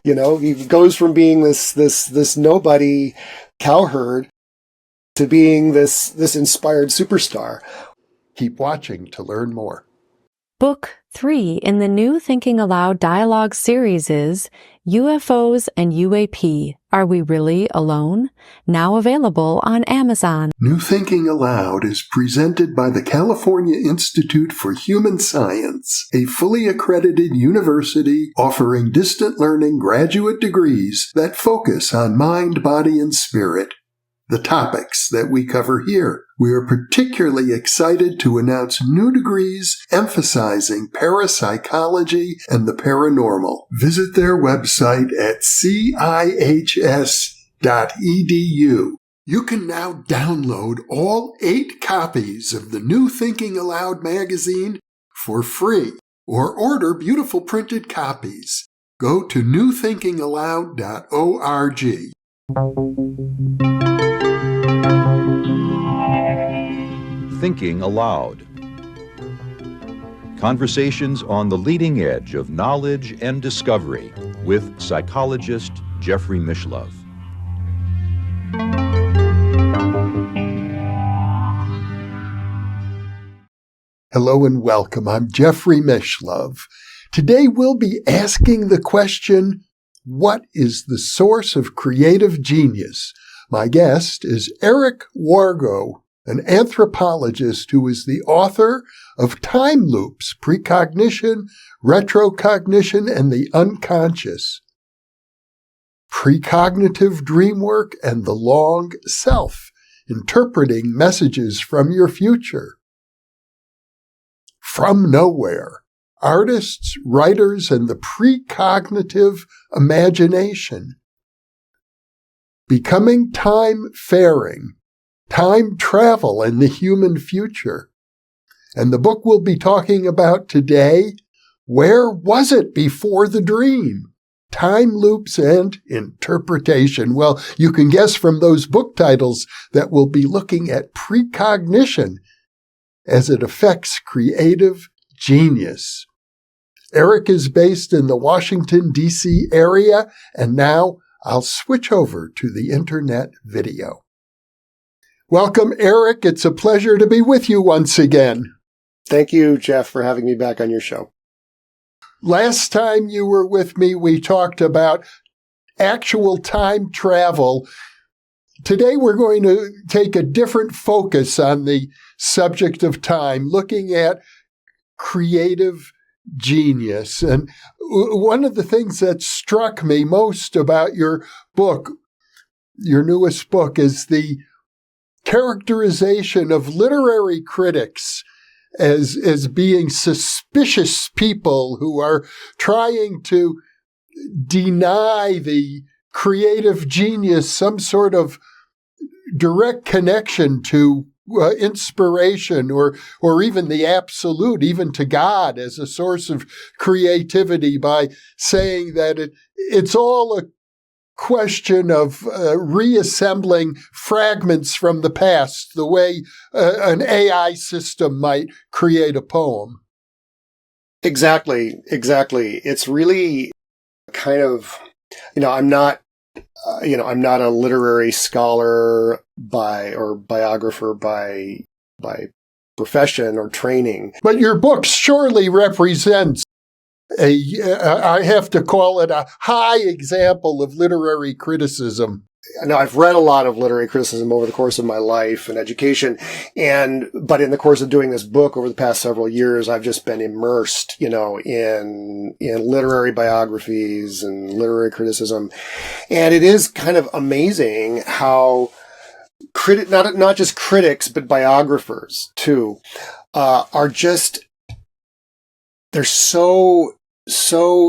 He goes from being this nobody cowherd to being this inspired superstar. Keep watching to learn more. Book 3 in the new Thinking Aloud dialogue series is UFOs and UAP, Are We Really Alone? Now available on Amazon. New Thinking Aloud is presented by the California Institute for Human Science, a fully accredited university offering distant learning graduate degrees that focus on mind, body, and spirit. The topics that we cover here. We are particularly excited to announce new degrees emphasizing parapsychology and the paranormal. Visit their website at cihs.edu. You can now download all 8 copies of the New Thinking Aloud magazine for free, or order beautiful printed copies. Go to newthinkingaloud.org. Thinking Aloud. Conversations on the leading edge of knowledge and discovery with psychologist Jeffrey Mishlove. Hello and welcome. I'm Jeffrey Mishlove. Today we'll be asking the question, what is the source of creative genius? My guest is Eric Wargo, an anthropologist who is the author of Time Loops, Precognition, Retrocognition, and the Unconscious, Precognitive Dream Work, and the Long Self, Interpreting Messages from Your Future. From Nowhere, Artists, Writers, and the Precognitive Imagination. Becoming Time-Faring, Time Travel and the Human Future. And the book we'll be talking about today, Where Was It Before the Dream? Time Loops and Interpretation. Well, you can guess from those book titles that we'll be looking at precognition as it affects creative genius. Eric is based in the Washington, D.C. area, and now I'll switch over to the internet video. Welcome, Eric. It's a pleasure to be with you once again. Thank you, Jeff, for having me back on your show. Last time you were with me, we talked about actual time travel. Today, we're going to take a different focus on the subject of time, looking at creative genius. And one of the things that struck me most about your book, your newest book, is the characterization of literary critics as being suspicious people who are trying to deny the creative genius some sort of direct connection to inspiration or even the absolute, even to God as a source of creativity, by saying that it's all a question of reassembling fragments from the past, the way an AI system might create a poem. Exactly. It's really kind of, I'm not a literary scholar or biographer by profession or training. But your book surely represents I have to call it a high example of literary criticism. Now, I've read a lot of literary criticism over the course of my life and education, but in the course of doing this book over the past several years, I've just been immersed, in literary biographies and literary criticism. And it is kind of amazing how not just critics, but biographers too, are just, they're so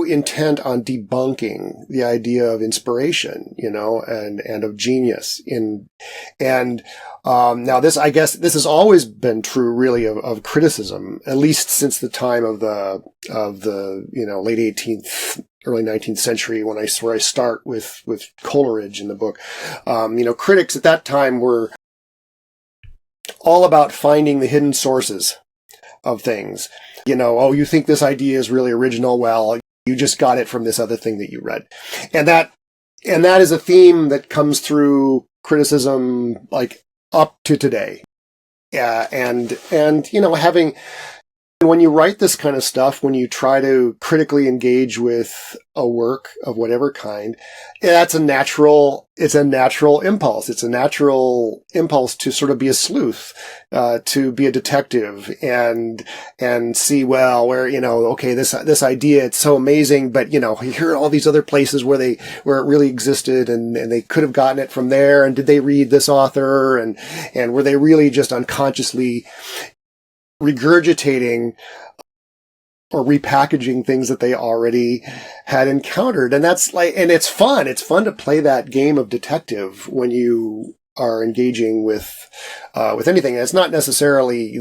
intent on debunking the idea of inspiration, and of genius now this, I guess this has always been true really of criticism, at least since the time of the late 18th, early 19th century, where I start with Coleridge in the book. Critics at that time were all about finding the hidden sources of things. You think this idea is really original? Well, You just got it from this other thing that you read. And that is a theme that comes through criticism, like, up to today. And, when you write this kind of stuff, when you try to critically engage with a work of whatever kind, it's a natural impulse. It's a natural impulse to sort of be a sleuth, to be a detective and see, well, where, okay, this idea, it's so amazing, but, here are all these other places where it really existed and they could have gotten it from there. And did they read this author? And were they really just unconsciously regurgitating or repackaging things that they already had encountered? And and it's fun. It's fun to play that game of detective when you are engaging with anything. And there's not necessarily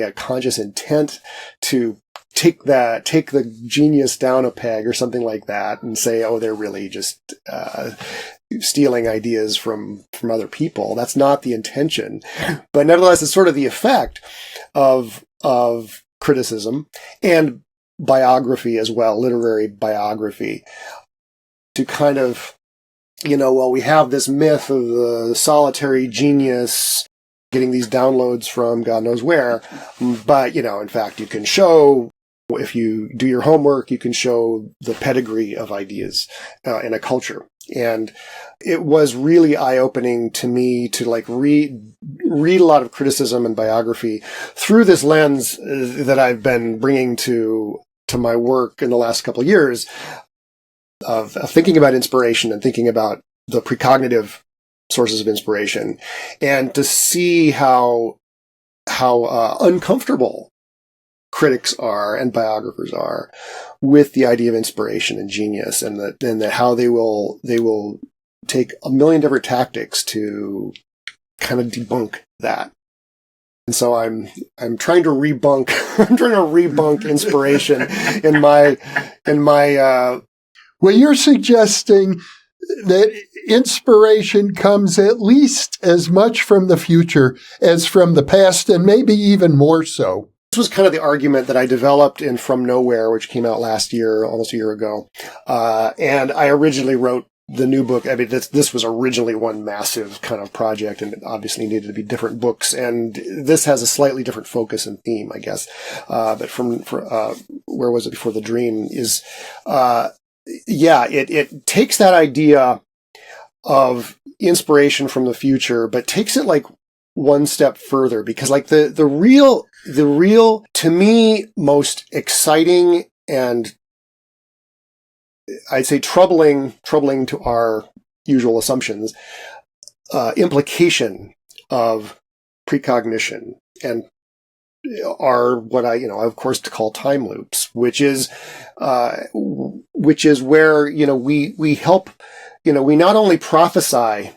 a conscious intent to take the genius down a peg or something like that and say, oh, they're really just, stealing ideas from other people. That's not the intention. But nevertheless, it's sort of the effect of criticism and biography as well, literary biography, to kind of, we have this myth of the solitary genius getting these downloads from God knows where. But, in fact, you can show, if you do your homework, you can show the pedigree of ideas in a culture. And it was really eye-opening to me to read a lot of criticism and biography through this lens that I've been bringing to my work in the last couple of years of thinking about inspiration and thinking about the precognitive sources of inspiration, and to see how uncomfortable critics are and biographers are with the idea of inspiration and genius, and that how they will take a million different tactics to kind of debunk that. And so I'm trying to rebunk inspiration in my well, you're suggesting that inspiration comes at least as much from the future as from the past, and maybe even more so. This was kind of the argument that I developed in From Nowhere, which came out last year, almost a year ago. And I originally wrote the new book. I mean, this was originally one massive kind of project, and it obviously needed to be different books. And this has a slightly different focus and theme, I guess. But Where Was It Before the Dream is, it takes that idea of inspiration from the future, but takes it like one step further, because like the real, to me, most exciting and I'd say troubling to our usual assumptions, implication of precognition and are what I of course to call time loops, which is where, we help, we not only prophesy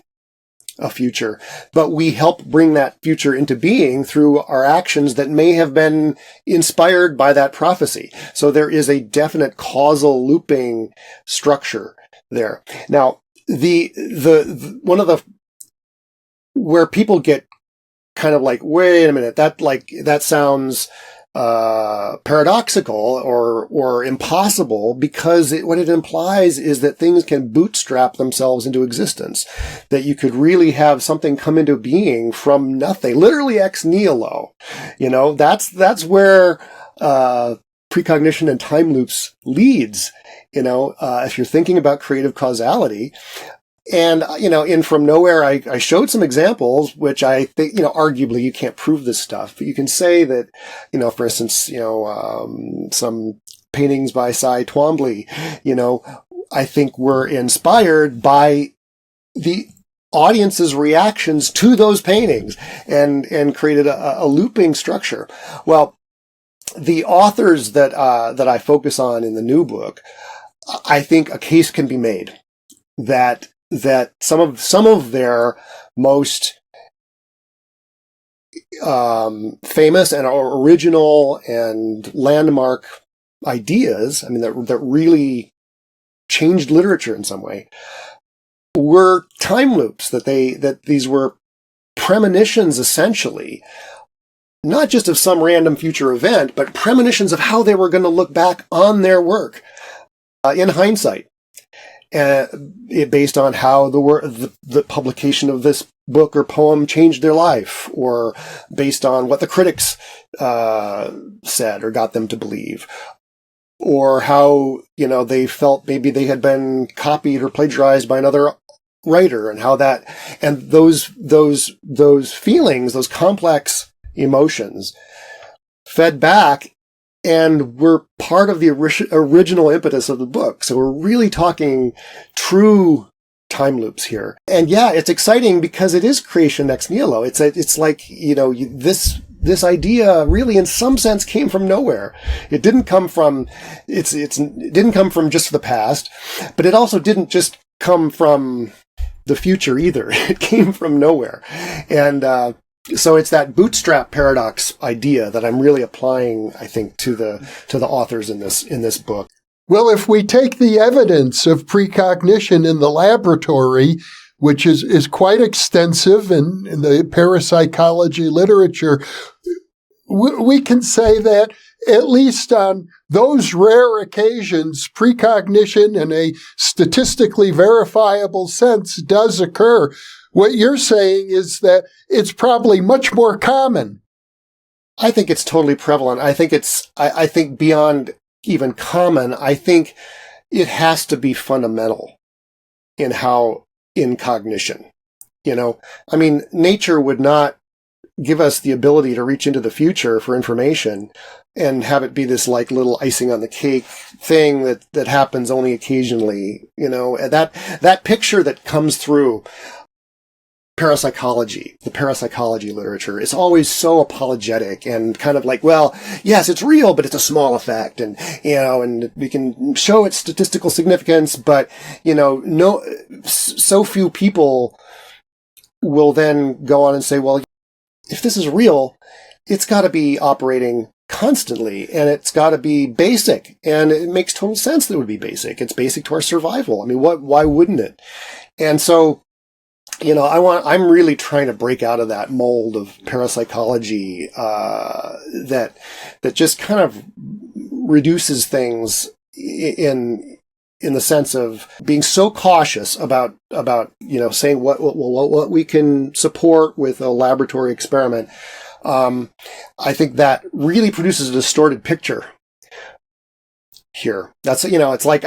a future, but we help bring that future into being through our actions that may have been inspired by that prophecy. So there is a definite causal looping structure there. Now, the one of the, where people get kind of like, wait a minute, that sounds paradoxical or impossible, because what it implies is that things can bootstrap themselves into existence, that you could really have something come into being from nothing, literally ex nihilo. That's where precognition and time loops leads. If you're thinking about creative causality. And, in From Nowhere, I showed some examples, which I think, arguably you can't prove this stuff, but you can say that, for instance, some paintings by Cy Twombly, I think were inspired by the audience's reactions to those paintings and created a looping structure. Well, the authors that I focus on in the new book, I think a case can be made that some of their most famous and original and landmark ideas, that really changed literature in some way, were time loops, that these were premonitions essentially not just of some random future event, but premonitions of how they were going to look back on their work in hindsight. Based on how the publication of this book or poem changed their life, or based on what the critics said or got them to believe, or how, they felt maybe they had been copied or plagiarized by another writer, and how that, and those feelings, those complex emotions fed back and were part of the original impetus of the book. So we're really talking true time loops here. And yeah, it's exciting because it is creation ex nihilo. It's like, this idea really in some sense came from nowhere. It didn't come from, it didn't come from just the past, but it also didn't just come from the future either. It came from nowhere. And, so it's that bootstrap paradox idea that I'm really applying, I think, to the authors in this book. Well, if we take the evidence of precognition in the laboratory, which is quite extensive in the parapsychology literature, we can say that at least on those rare occasions, precognition in a statistically verifiable sense does occur. What you're saying is that it's probably much more common. I think it's totally prevalent. I think beyond even common, I think it has to be fundamental in cognition. Nature would not give us the ability to reach into the future for information and have it be this like little icing on the cake thing that happens only occasionally. That picture that comes through the parapsychology literature is always so apologetic and kind of like, well, yes, it's real, but it's a small effect, and we can show its statistical significance, but so few people will then go on and say, well, if this is real, it's got to be operating constantly, and it's got to be basic, and it makes total sense that it would be basic. It's basic to our survival. Why wouldn't it? And so, I'm really trying to break out of that mold of parapsychology that just kind of reduces things in the sense of being so cautious about saying what we can support with a laboratory experiment. I think that really produces a distorted picture here. That's, it's like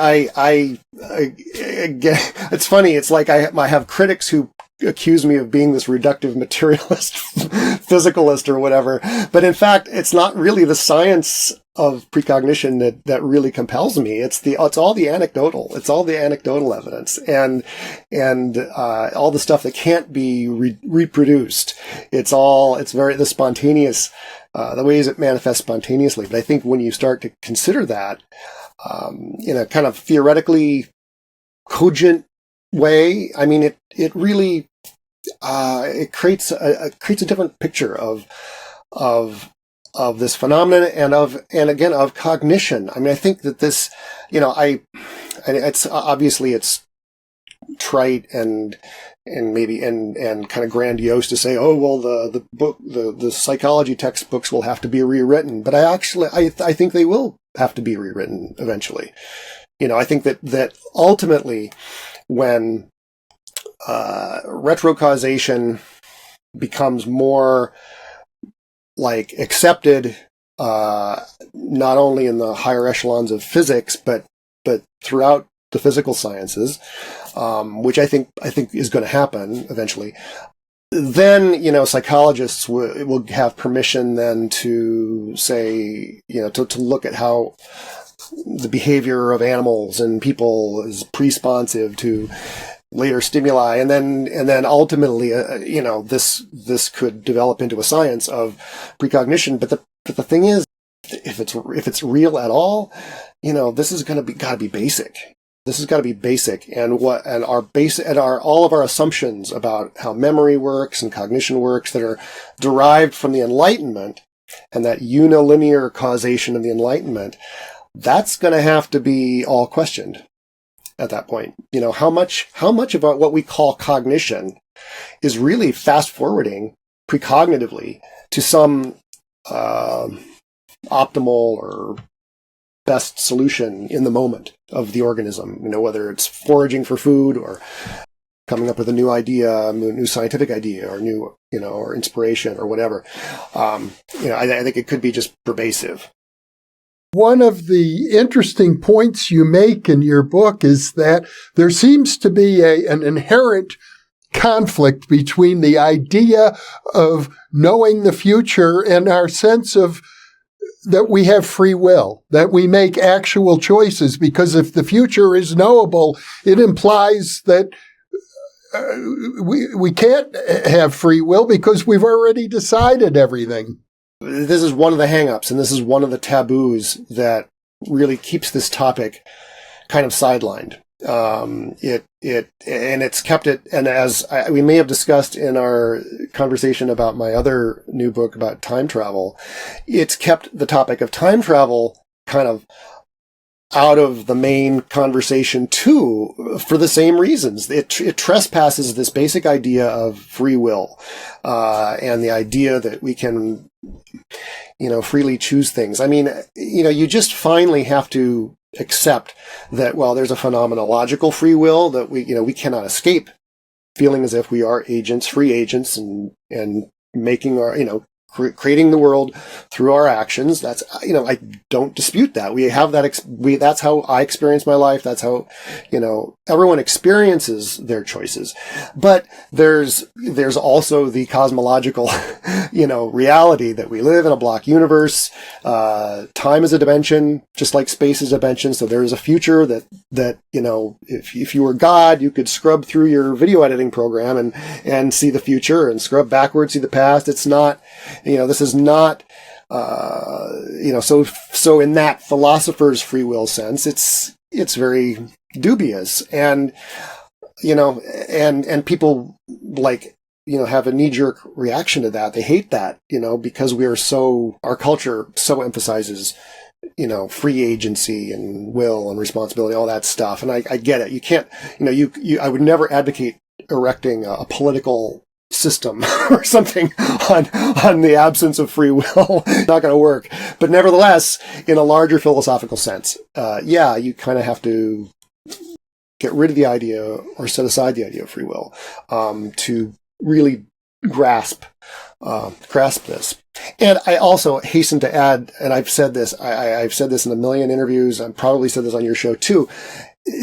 it's funny. It's like I have critics who accuse me of being this reductive materialist, physicalist or whatever. But in fact, it's not really the science of precognition that really compels me. It's all the anecdotal. It's all the anecdotal evidence and all the stuff that can't be reproduced. It's very the spontaneous, the ways it manifests spontaneously. But I think when you start to consider that, in a kind of theoretically cogent way, it really, it creates a different picture of this phenomenon and again of cognition. I think that this, it's obviously it's trite and maybe and kind of grandiose to say, oh well, the book, the psychology textbooks will have to be rewritten, but I think they will have to be rewritten eventually. I think that ultimately, when retrocausation becomes more like accepted, not only in the higher echelons of physics, but throughout the physical sciences, which I think is going to happen eventually. Then, psychologists will have permission then to say, to look at how the behavior of animals and people is presponsive to later stimuli, and then ultimately, this could develop into a science of precognition. But the thing is, if it's real at all, this is gotta be basic. This has got to be basic, and all of our assumptions about how memory works and cognition works that are derived from the Enlightenment and that unilinear causation of the Enlightenment, that's going to have to be all questioned at that point. How much about what we call cognition is really fast forwarding precognitively to some optimal or best solution in the moment of the organism, whether it's foraging for food or coming up with a new idea, a new scientific idea, or new, or inspiration or whatever. I think it could be just pervasive. One of the interesting points you make in your book is that there seems to be an inherent conflict between the idea of knowing the future and our sense of that we have free will, that we make actual choices, because if the future is knowable, it implies that we can't have free will because we've already decided everything. This is one of the hang-ups, and this is one of the taboos that really keeps this topic kind of sidelined. It's kept it, and as we may have discussed in our conversation about my other new book about time travel, it's kept the topic of time travel kind of out of the main conversation too, for the same reasons. It trespasses this basic idea of free will, and the idea that we can, freely choose things. I mean, you just finally have to accept that, well, there's a phenomenological free will that we cannot escape feeling as if we are agents, free agents, and making our, creating the world through our actions. That's, I don't dispute that. We have that, that's how I experience my life. That's how, everyone experiences their choices. But there's also the cosmological, reality that we live in a block universe. Time is a dimension, just like space is a dimension. So there is a future that, if you were God, you could scrub through your video editing program and see the future, and scrub backwards, see the past. It's not, this is not, so in that philosopher's free will sense, it's very dubious. And, and people have a knee-jerk reaction to that. They hate that, because our culture so emphasizes, free agency and will and responsibility, all that stuff. And I get it. You can't, I would never advocate erecting a political system or something on the absence of free will. Not going to work. But nevertheless, in a larger philosophical sense, you kind of have to get rid of the idea or set aside the idea of free will to really grasp this. And I also hasten to add, and I've said this, I've said this in a million interviews, I've probably said this on your show too,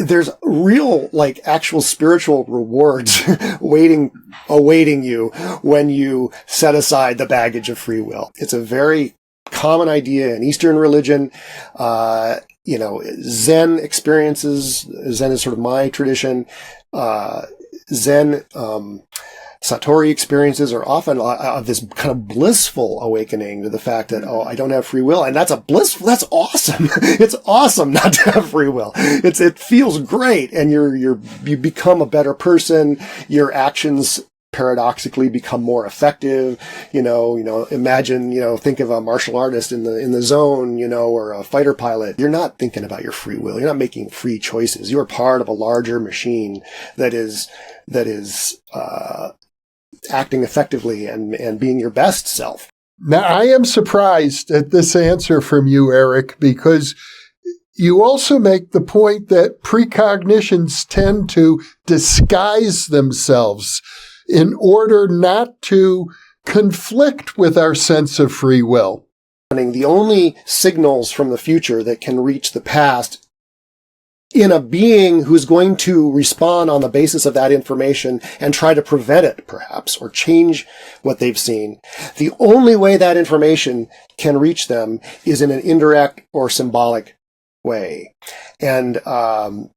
there's real, actual spiritual rewards awaiting you when you set aside the baggage of free will. It's a very common idea in Eastern religion. Zen experiences, Zen is sort of my tradition. Zen, Satori experiences are often of this kind of blissful awakening to the fact that, I don't have free will. And that's that's awesome. It's awesome not to have free will. It feels great. And you become a better person. Your actions paradoxically become more effective. Imagine, think of a martial artist in the zone, or a fighter pilot. You're not thinking about your free will. You're not making free choices. You're part of a larger machine that is acting effectively and being your best self. Now, I am surprised at this answer from you, Eric, because you also make the point that precognitions tend to disguise themselves in order not to conflict with our sense of free will. The only signals from the future that can reach the past in a being who's going to respond on the basis of that information and try to prevent it, perhaps, or change what they've seen. The only way that information can reach them is in an indirect or symbolic way. And I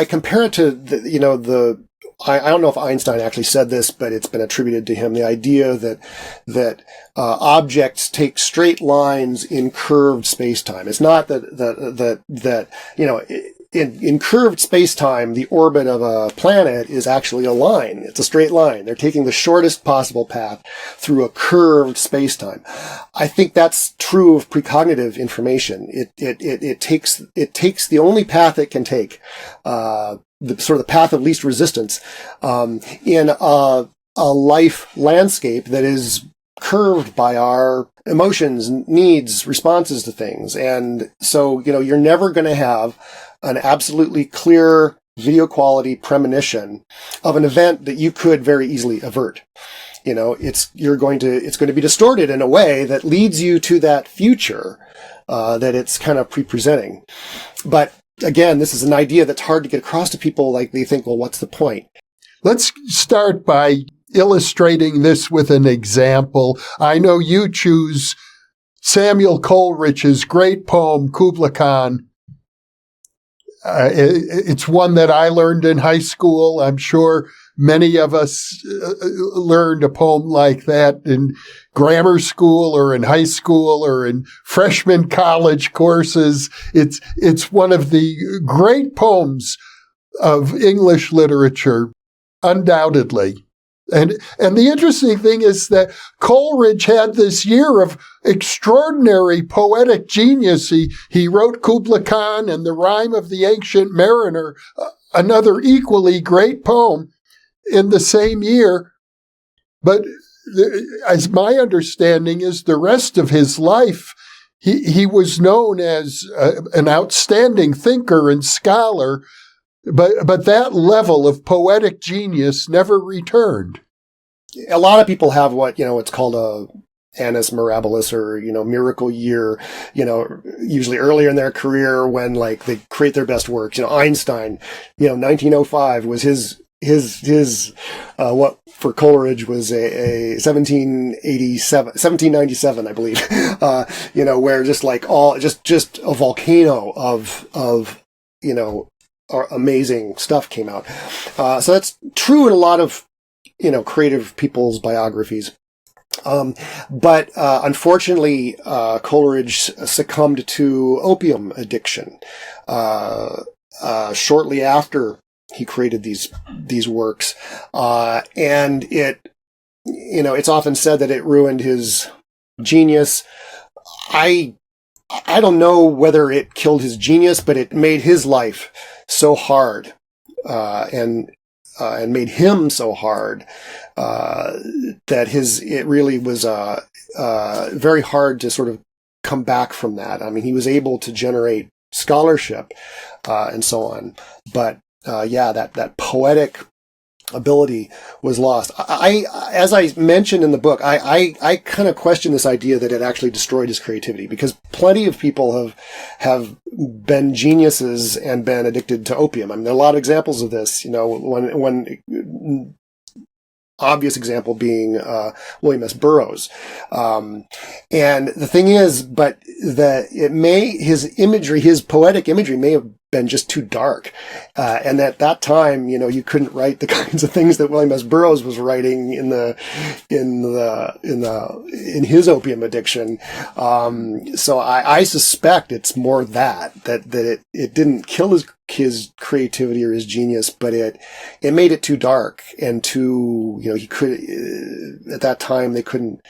compare it to I don't know if Einstein actually said this, but it's been attributed to him. The idea that objects take straight lines in curved space-time. It's not that in curved space-time, the orbit of a planet is actually a line. It's a straight line. They're taking the shortest possible path through a curved space-time. I think that's true of precognitive information. It takes the only path it can take, the sort of the path of least resistance, in a life landscape that is curved by our emotions, needs, responses to things. And so, you're never going to have an absolutely clear video quality premonition of an event that you could very easily avert. It's going to be distorted in a way that leads you to that future, that it's kind of pre-presenting. But again, this is an idea that's hard to get across to people. Like, they think, well, what's the point? Let's start by illustrating this with an example. I know you choose Samuel Coleridge's great poem, Kubla Khan. It's one that I learned in high school. I'm sure many of us learned a poem like that in grammar school or in high school or in freshman college courses. It's one of the great poems of English literature, undoubtedly. And the interesting thing is that Coleridge had this year of extraordinary poetic genius. He wrote Kubla Khan and The Rime of the Ancient Mariner, another equally great poem, in the same year. But as my understanding is, the rest of his life, he was known as an outstanding thinker and scholar, but that level of poetic genius never returned. A lot of people have what, it's called a annus mirabilis, or, miracle year, usually earlier in their career when, like, they create their best works. Einstein, 1905 was his what for Coleridge was a 1797, I believe, where just like just a volcano of amazing stuff came out. So that's true in a lot of, creative people's biographies. But unfortunately, Coleridge succumbed to opium addiction, shortly after he created these works. And it's often said that it ruined his genius. I don't know whether it killed his genius, but it made his life so hard, and made him so hard, that it really was, very hard to sort of come back from that. I mean, he was able to generate scholarship, and so on. But, that poetic ability was lost. As I mentioned in the book, I kind of question this idea that it actually destroyed his creativity, because plenty of people have been geniuses and been addicted to opium. I mean, there are a lot of examples of this. One obvious example being William S. Burroughs. And the thing is, but his poetic imagery may have been just too dark. And at that time, you couldn't write the kinds of things that William S. Burroughs was writing in his opium addiction. So I suspect it's more that it didn't kill his creativity or his genius, but it made it too dark and too, he could, at that time they couldn't,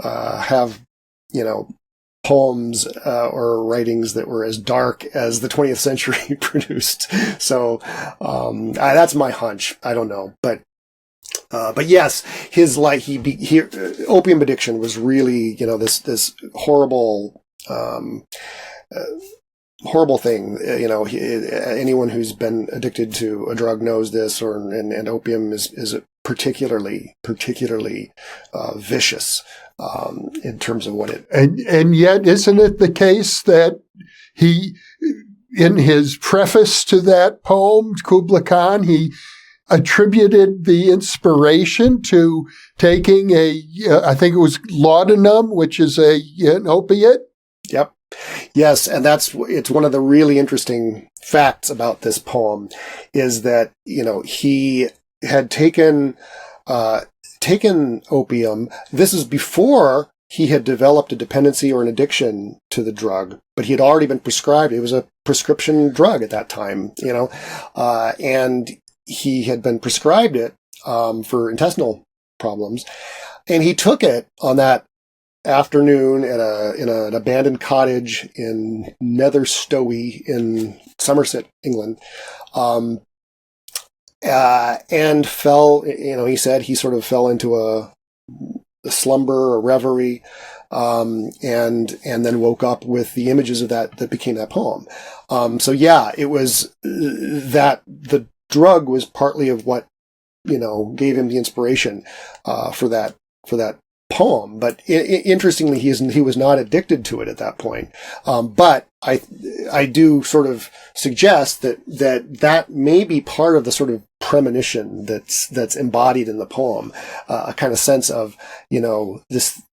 have, poems, or writings that were as dark as the 20th century produced. So, that's my hunch. I don't know, but yes, his opium addiction was really, this horrible, horrible thing. Anyone who's been addicted to a drug knows this, and opium is particularly vicious, in terms of what it. And yet, isn't it the case that he, in his preface to that poem, Kubla Khan, he attributed the inspiration to taking I think it was laudanum, which is an opiate? Yep. Yes, and it's one of the really interesting facts about this poem is that, he had taken opium. This is before he had developed a dependency or an addiction to the drug, but he had already been prescribed. It was a prescription drug at that time, and he had been prescribed it, for intestinal problems, and he took it on that afternoon in an abandoned cottage in Nether Stowey in Somerset, England, and fell. He said he sort of fell into a slumber, a reverie, and then woke up with the images of that became that poem. So yeah, it was that the drug was partly of what, gave him the inspiration, for that poem. But interestingly, he was not addicted to it at that point. But I do sort of suggest that may be part of the sort of premonition that's embodied in the poem, a kind of sense of,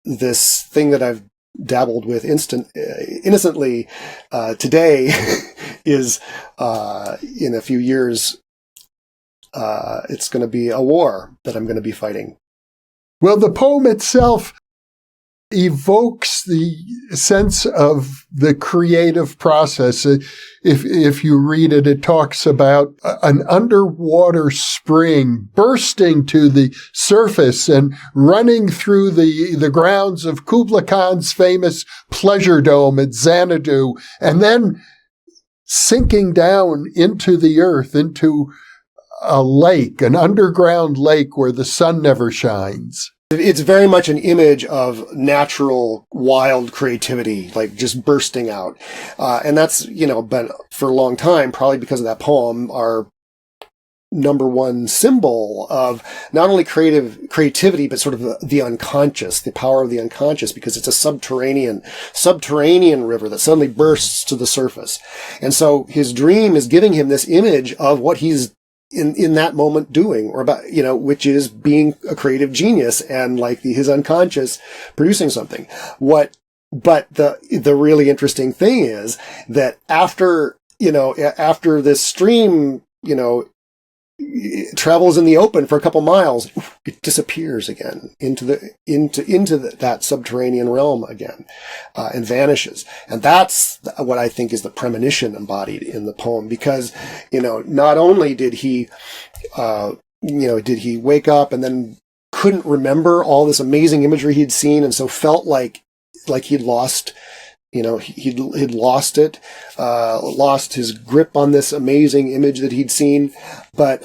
this thing that I've dabbled with innocently today is in a few years it's going to be a war that I'm going to be fighting. Well, the poem itself evokes the sense of the creative process. If you read it, it talks about an underwater spring bursting to the surface and running through the grounds of Kubla Khan's famous pleasure dome at Xanadu, and then sinking down into the earth, into a lake, an underground lake where the sun never shines. It's very much an image of natural, wild creativity, like just bursting out. And that's, been for a long time, probably because of that poem, our number one symbol of not only creativity, but sort of the unconscious, the power of the unconscious, because it's a subterranean river that suddenly bursts to the surface. And so his dream is giving him this image of what he's in that moment doing, or about, which is being a creative genius and like his unconscious producing something. But the really interesting thing is that after this stream, travels in the open for a couple miles, it disappears again into that subterranean realm again, and vanishes. And that's what I think is the premonition embodied in the poem, because, not only did he wake up and then couldn't remember all this amazing imagery he'd seen, and so felt like he'd lost, he'd lost it, lost his grip on this amazing image that he'd seen. But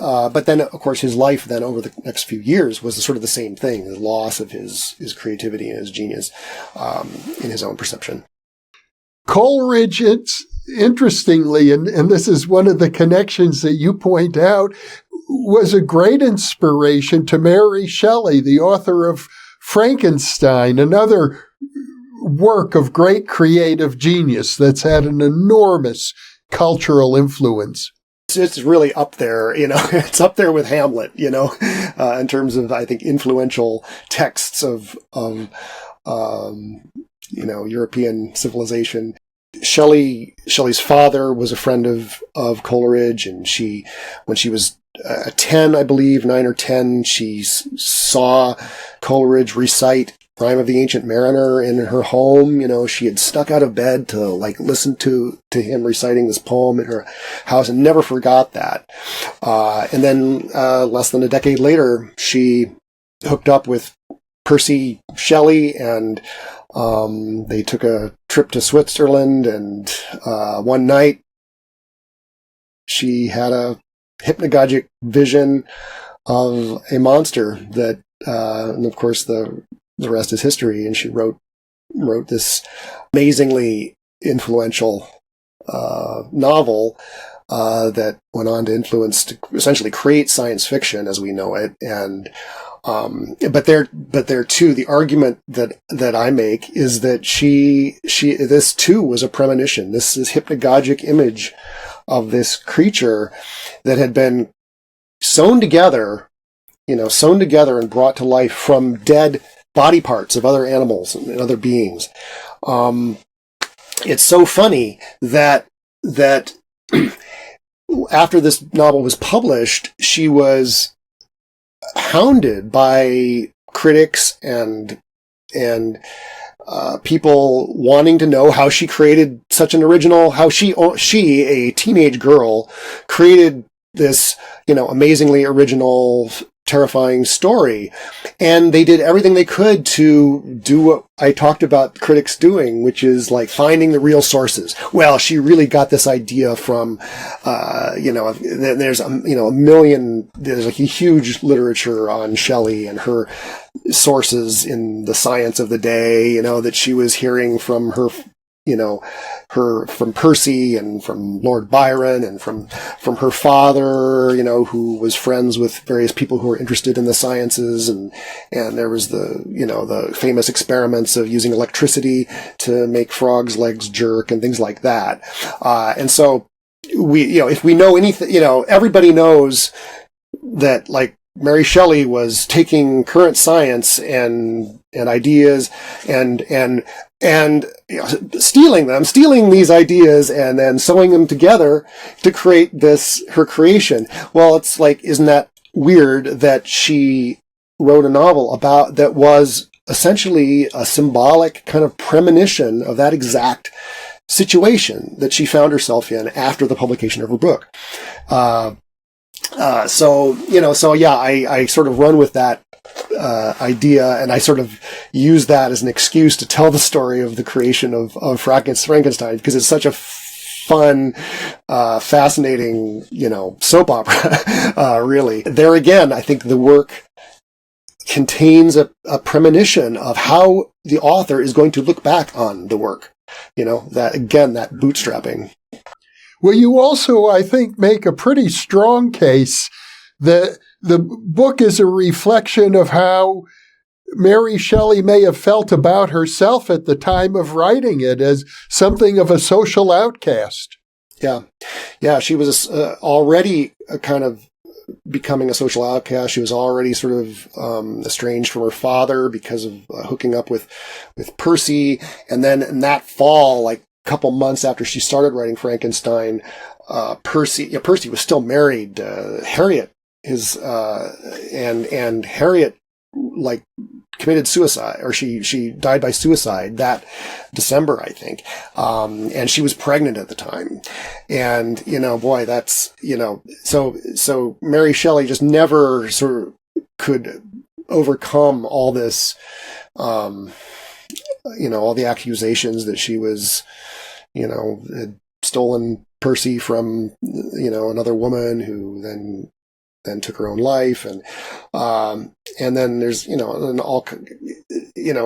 then, of course, his life then over the next few years was sort of the same thing, the loss of his creativity and his genius, in his own perception. Coleridge, it's interestingly, and this is one of the connections that you point out, was a great inspiration to Mary Shelley, the author of Frankenstein, another work of great creative genius that's had an enormous cultural influence. It's really up there, it's up there with Hamlet, in terms of, I think, influential texts of European civilization. Shelley's father was a friend of Coleridge, and when she was 10, I believe, 9 or 10, she saw Coleridge recite Rime of the Ancient Mariner in her home. She had snuck out of bed to listen to him reciting this poem in her house and never forgot that. And then, less than a decade later, she hooked up with Percy Shelley, and they took a trip to Switzerland, and one night she had a hypnagogic vision of a monster that, and of course the rest is history. And she wrote this amazingly influential novel that went on to influence, to essentially create science fiction as we know it. And but there too, the argument that I make is that this too was a premonition. This is hypnagogic image of this creature that had been sewn together and brought to life from dead body parts of other animals and other beings. It's so funny that after this novel was published, she was hounded by critics and people wanting to know how she created such an original, how she, a teenage girl, created this, amazingly original terrifying story. And they did everything they could to do what I talked about critics doing, which is like finding the real sources. Well, she really got this idea from, there's a huge literature on Shelley and her sources in the science of the day, that she was hearing from from Percy and from Lord Byron and from her father, who was friends with various people who were interested in the sciences. And there was the famous experiments of using electricity to make frogs' legs jerk and things like that. And so if we know anything, everybody knows that like Mary Shelley was taking current science and ideas and stealing these ideas and then sewing them together to create her creation. Well, it's like, isn't that weird that she wrote a novel that was essentially a symbolic kind of premonition of that exact situation that she found herself in after the publication of her book. I sort of run with that idea, and I sort of use that as an excuse to tell the story of the creation of Frankenstein, because it's such a fun, fascinating, soap opera, really. There again, I think the work contains a premonition of how the author is going to look back on the work. That bootstrapping. Well, you also, I think, make a pretty strong case that the book is a reflection of how Mary Shelley may have felt about herself at the time of writing it, as something of a social outcast. Yeah, she was already kind of becoming a social outcast. She was already sort of estranged from her father because of hooking up with Percy. And then in that fall, like couple months after she started writing Frankenstein, Percy was still married to Harriet, and Harriet committed suicide, or she died by suicide that December, I think. And she was pregnant at the time. And, so Mary Shelley just never sort of could overcome all this, all the accusations that she was, had stolen Percy from, another woman who then took her own life. And then there's, and all,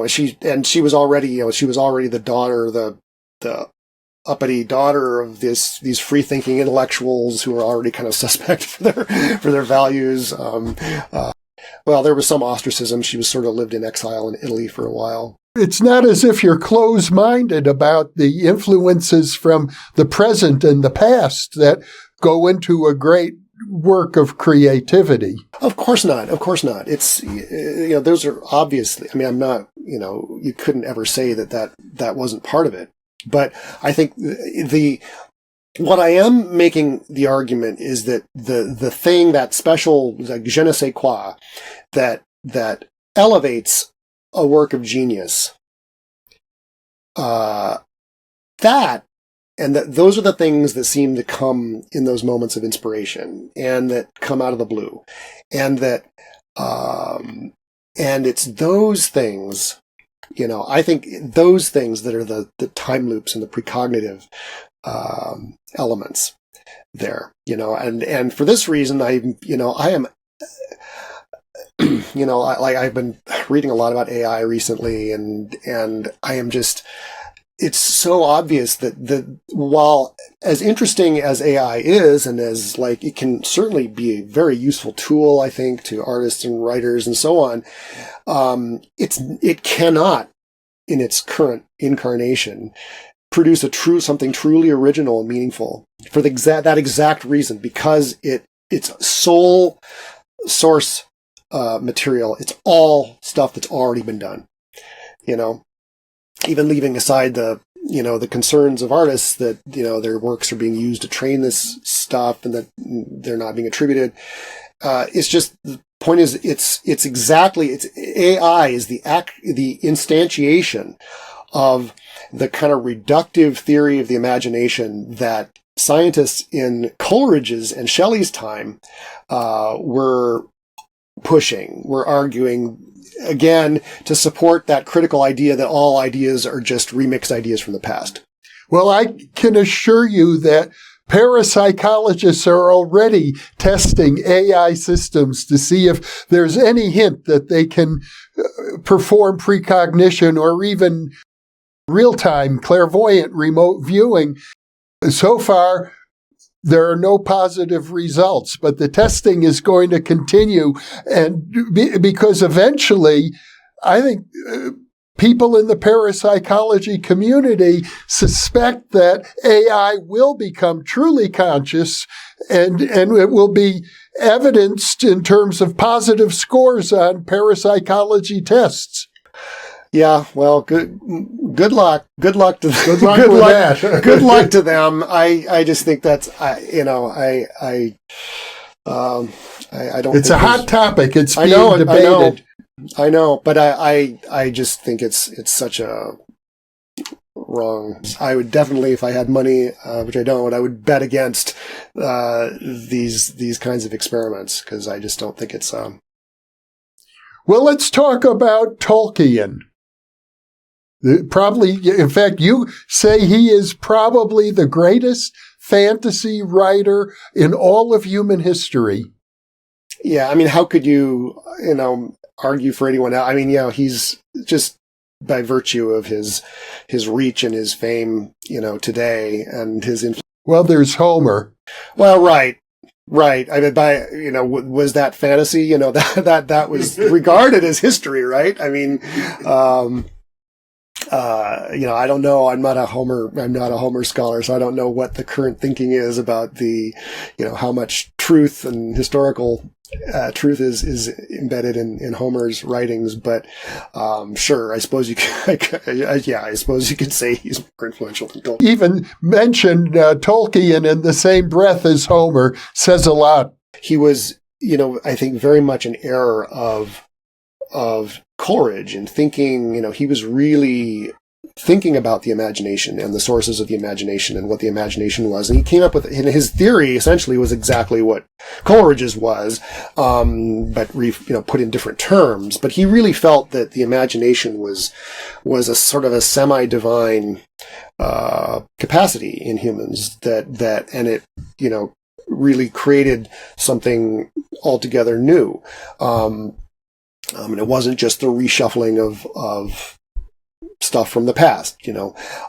she was already, she was already the daughter, the uppity daughter of these free-thinking intellectuals who were already kind of suspect for their values. Well, there was some ostracism. She was sort of lived in exile in Italy for a while. It's not as if you're close-minded about the influences from the present and the past that go into a great work of creativity. Of course not. It's, those are obviously, I'm not, you couldn't ever say that wasn't part of it. But I think what I am making the argument is that the thing, that special, like, je ne sais quoi, that elevates a work of genius, those are the things that seem to come in those moments of inspiration and that come out of the blue. And that, and it's those things, I think those things that are the time loops and the precognitive, elements there, and for this reason, I am, I've been reading a lot about AI recently, and I am just, it's so obvious that while as interesting as AI is, and as it can certainly be a very useful tool, I think, to artists and writers and so on, it cannot, in its current incarnation, produce something truly original and meaningful for that exact reason, because its sole source material, it's all stuff that's already been done. Even leaving aside the concerns of artists that, their works are being used to train this stuff and that they're not being attributed. It's just, the point is, it's AI is the instantiation of the kind of reductive theory of the imagination that scientists in Coleridge's and Shelley's time were pushing. We're arguing, again, to support that critical idea that all ideas are just remixed ideas from the past. Well, I can assure you that parapsychologists are already testing AI systems to see if there's any hint that they can perform precognition or even real-time clairvoyant remote viewing. So far, there are no positive results, but the testing is going to continue, and because eventually, I think people in the parapsychology community suspect that AI will become truly conscious, and it will be evidenced in terms of positive scores on parapsychology tests. Yeah, well, good luck. Good luck to Good luck with that. Good luck to them. I just think that's I don't. It's a hot topic. It's being debated. I know, but I just think it's such a wrong. I would definitely, if I had money, which I don't, I would bet against these kinds of experiments, because I just don't think it's. Well, let's talk about Tolkien. Probably, in fact, you say he is probably the greatest fantasy writer in all of human history. Yeah, I mean, how could you, argue for anyone else? I mean, he's just by virtue of his reach and his fame, today, and his influence. Well, there's Homer. Well, right. I mean, was that fantasy? That was regarded as history, right? I mean, I don't know. I'm not a Homer scholar, so I don't know what the current thinking is about the, how much truth and historical truth is embedded in Homer's writings. But sure, I suppose you I suppose you could say he's more influential than Tolkien. Even mentioned Tolkien in the same breath as Homer says a lot. He was, I think very much an error of Coleridge and thinking, he was really thinking about the imagination and the sources of the imagination and what the imagination was. And he came up with, and his theory essentially was exactly what Coleridge's was, but put in different terms. But he really felt that the imagination was a sort of a semi-divine capacity in humans and it, really created something altogether new. And it wasn't just the reshuffling of stuff from the past,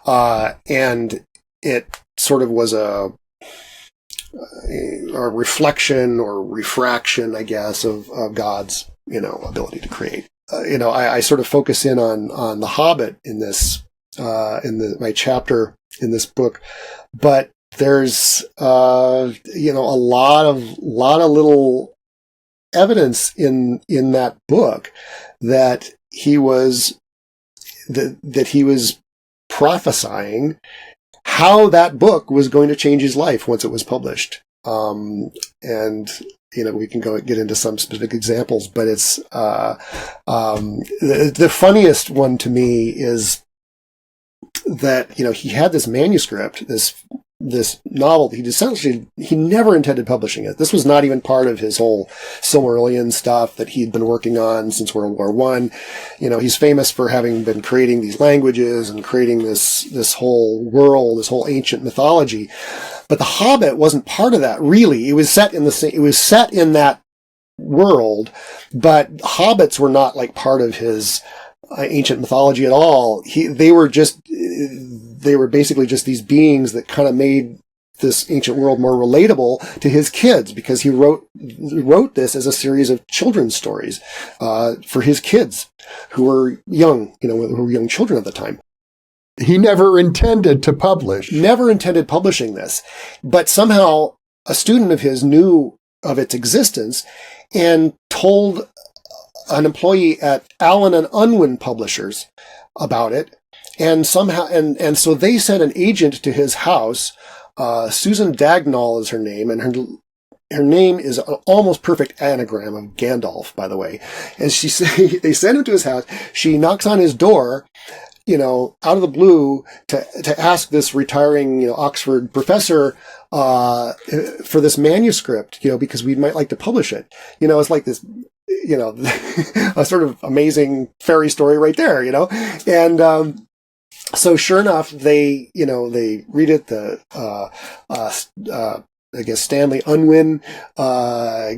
and it sort of was a reflection or refraction, I guess, of God's, ability to create. I sort of focus in on the Hobbit in this, my chapter in this book, but there's, a lot of little evidence in that book that he was prophesying how that book was going to change his life once it was published. And we can get into some specific examples, but it's the funniest one to me is that he had this manuscript, this novel. He never intended publishing it. This was not even part of his whole Silmarillion stuff that he'd been working on since World War I. He's famous for having been creating these languages and creating this whole world, this whole ancient mythology. But The Hobbit wasn't part of that, really. It was set in that world, but hobbits were not like part of his ancient mythology at all. They were basically just these beings that kind of made this ancient world more relatable to his kids, because he wrote this as a series of children's stories for his kids who were young, who were young children at the time. He never intended to publish. Never intended publishing this, but somehow a student of his knew of its existence and told an employee at Allen and Unwin Publishers about it. And somehow, and so they sent an agent to his house. Susan Dagnall is her name, and her name is an almost perfect anagram of Gandalf, by the way. And they sent him to his house. She knocks on his door, out of the blue, to ask this retiring, Oxford professor for this manuscript, because we might like to publish it. It's like this. a sort of amazing fairy story right there, and, so sure enough, they read it. I guess Stanley Unwin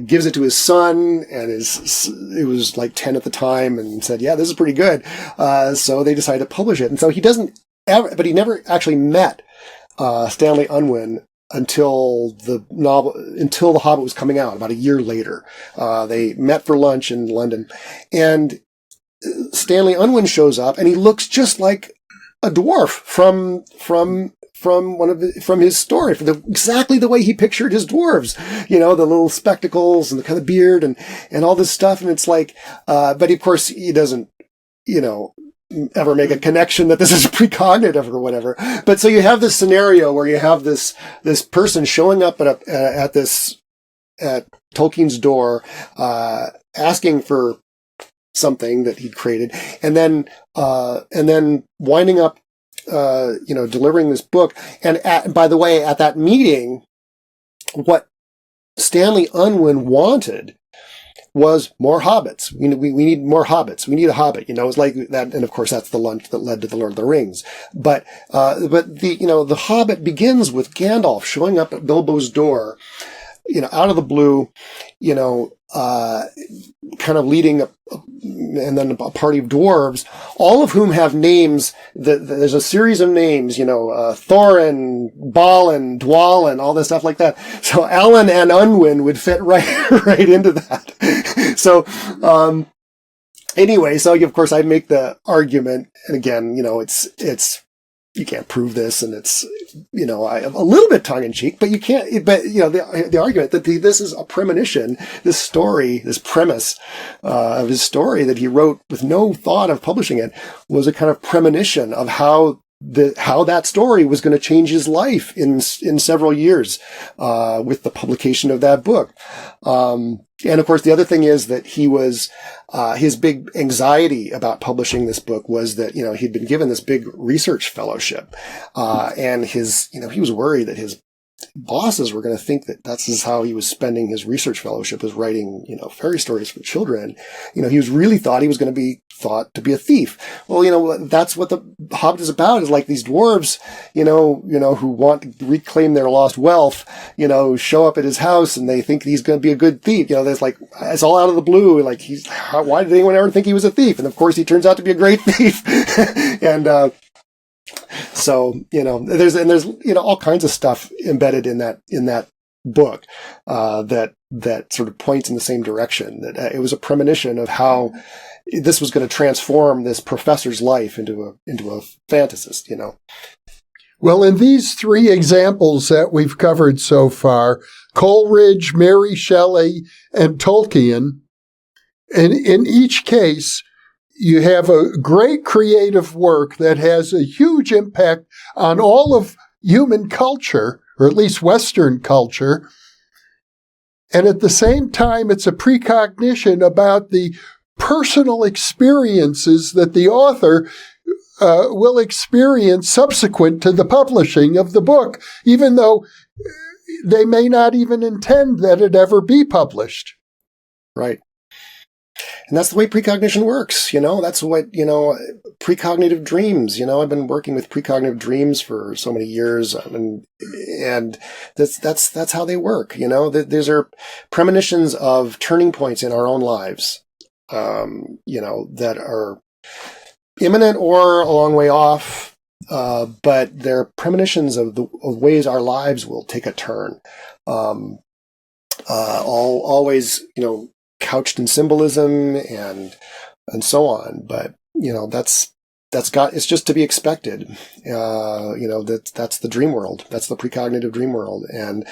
gives it to his son, and it was like 10 at the time, and said, "Yeah, this is pretty good." So they decided to publish it, and so he never actually met Stanley Unwin until the Hobbit was coming out about a year later. They met for lunch in London, and Stanley Unwin shows up, and he looks just like a dwarf from his story, exactly the way he pictured his dwarves, the little spectacles and the kind of beard and all this stuff. And it's like, but of course he doesn't, ever make a connection that this is precognitive or whatever. But so you have this scenario where you have this person showing up at Tolkien's door, asking for something that he'd created, and then winding up, delivering this book. And by the way, at that meeting, what Stanley Unwin wanted was more hobbits. We need more hobbits. We need a hobbit. It's like that. And of course, that's the lunch that led to the Lord of the Rings. But the Hobbit begins with Gandalf showing up at Bilbo's door, out of the blue, kind of leading and then a party of dwarves, all of whom have names. There's a series of names, Thorin, Balin, Dwalin, all this stuff like that. So Alan and Unwin would fit right into that. So, anyway, so of course I make the argument, and again, it's, you can't prove this, and it's, a little bit tongue in cheek, but you can't, but, the argument that this is a premonition, this story, this premise, of his story that he wrote with no thought of publishing it, was a kind of premonition of how that story was going to change his life in several years, with the publication of that book. And of course, the other thing is that he was, his big anxiety about publishing this book was that, he'd been given this big research fellowship, and he was worried that his bosses were going to think that that's how he was spending his research fellowship, was writing, fairy stories for children. He was really thought he was going to be thought to be a thief. Well, that's what the Hobbit is about, is like these dwarves, who want to reclaim their lost wealth, show up at his house and they think he's going to be a good thief. There's like, it's all out of the blue. Like why did anyone ever think he was a thief? And of course he turns out to be a great thief. And, so, there's all kinds of stuff embedded in that book, that sort of points in the same direction, that it was a premonition of how this was going to transform this professor's life into a fantasist, Well, in these three examples that we've covered so far, Coleridge, Mary Shelley, and Tolkien, and in each case, you have a great creative work that has a huge impact on all of human culture, or at least Western culture. And at the same time, it's a precognition about the personal experiences that the author will experience subsequent to the publishing of the book, even though they may not even intend that it ever be published. Right. And that's the way precognition works, that's what, precognitive dreams, I've been working with precognitive dreams for so many years, and that's how they work, these are premonitions of turning points in our own lives, that are imminent or a long way off, but they're premonitions of ways our lives will take a turn, always, couched in symbolism and so on. But, it's just to be expected. That's the dream world. That's the precognitive dream world. And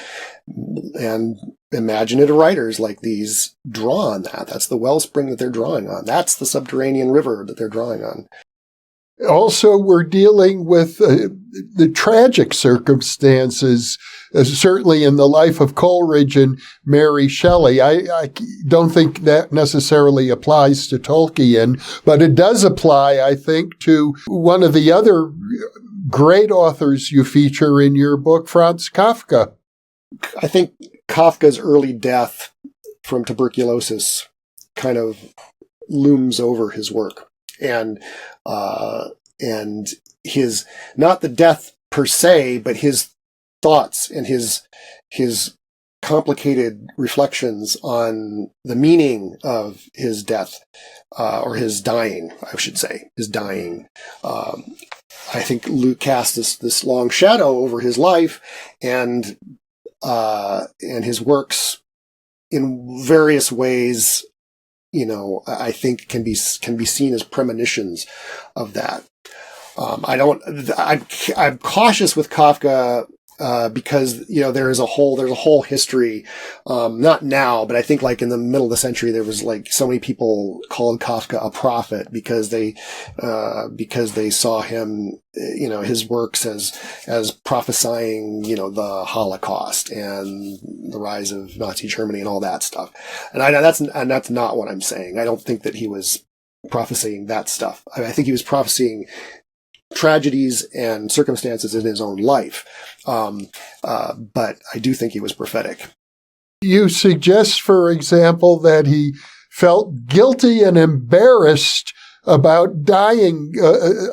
imaginative writers like these draw on that. That's the wellspring that they're drawing on. That's the subterranean river that they're drawing on. Also, we're dealing with the tragic circumstances, certainly in the life of Coleridge and Mary Shelley. I don't think that necessarily applies to Tolkien, but it does apply, I think, to one of the other great authors you feature in your book, Franz Kafka. I think Kafka's early death from tuberculosis kind of looms over his work. And his, not the death per se, but his thoughts and his complicated reflections on the meaning of his death, or his dying, I should say, his dying. I think Luke cast this long shadow over his life and his works in various ways, I think can be seen as premonitions of that. I'm cautious with Kafka, because, there's a whole history, not now, but I think like in the middle of the century, there was like so many people called Kafka a prophet because they saw him, his works as prophesying, the Holocaust and the rise of Nazi Germany and all that stuff. And that's not what I'm saying. I don't think that he was prophesying that stuff. I think he was prophesying tragedies and circumstances in his own life. But I do think he was prophetic. You suggest, for example, that he felt guilty and embarrassed about dying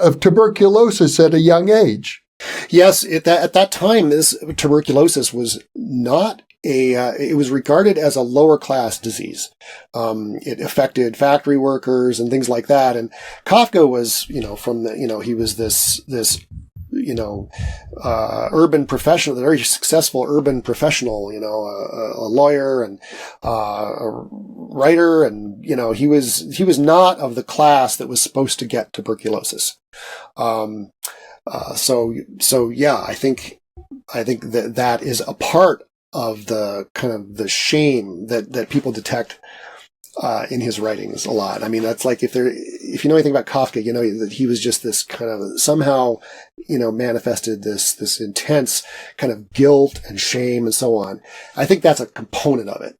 of tuberculosis at a young age. Yes, at that time, this tuberculosis was not it was regarded as a lower class disease. It affected factory workers and things like that. And Kafka was, he was this urban professional, a very successful urban professional, a lawyer and a writer. And, he was not of the class that was supposed to get tuberculosis. So yeah, I think that is a part of the kind of the shame that people detect in his writings a lot. I mean, that's like if you know anything about Kafka, that he was just this kind of somehow, manifested this intense kind of guilt and shame and so on. I think that's a component of it.